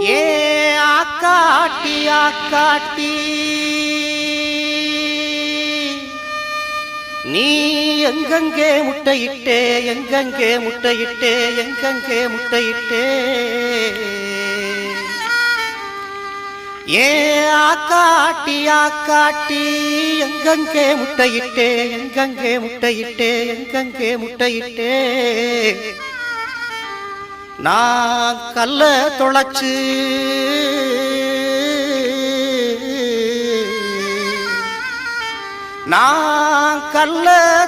ஏ ஆக்காட்டி ஆக்காட்டி நீ எங்கெங்கே முட்டையிட்டே எங்கெங்கே முட்டையிட்டே எங்கெங்கே முட்டையிட்டே ஏ ஆக்காட்டி ஆக்காட்டி எங்கெங்கே முட்டையிட்டே எங்கெங்கே முட்டையிட்டே எங்கெங்கே முட்டையிட்டே நான் கல்ல தொலைச்சு நான் கல்ல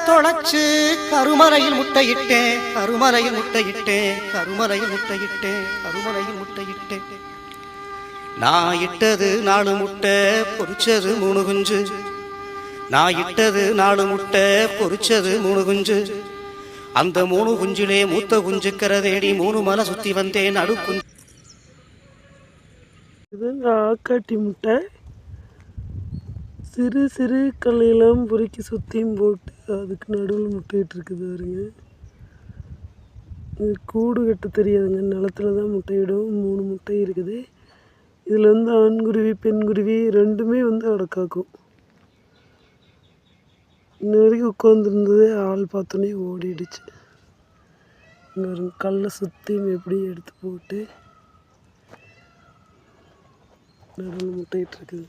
தொலைச்சு கருமலையில் முட்டையிட்டேன் கருமலையில் முட்டையிட்டேன் கருமலையில் முட்டையிட்டேன் கருமலையில் முட்டையிட்டேன் நான் இட்டது 4 முட்டை பொரிச்சது 3 குஞ்சு நான் இட்டது 4 முட்டை பொரிச்சது 3 குஞ்சு அந்த 3 குஞ்சிலே மூத்த குஞ்சுக்கிற தேடி 3 மலை சுத்தி வந்தேன் நடுக்குஞ்சு. இதுங்க ஆக்காட்டி முட்டை. சிறு சிறு கல்லையெல்லாம் பொறுக்கி சுற்றியும் போட்டு அதுக்கு நடுவில் முட்டையிட்டு இருக்குது பாருங்க. இது கூடு கட்ட தெரியாதுங்க, நிலத்துல தான் முட்டையிடும். 3 முட்டை இருக்குது. இதில் வந்து ஆண்குருவி பெண்குருவி ரெண்டுமே வந்து அடக்காக்கும். இன்ன வரைக்கும் உட்காந்துருந்தது ஆள் பார்த்தோன்னே ஓடிடுச்சு. இன்னொரு கல்லை சுற்றியும் எப்படி எடுத்து போட்டு நடுவில் முட்டையிட்டு இருக்குது.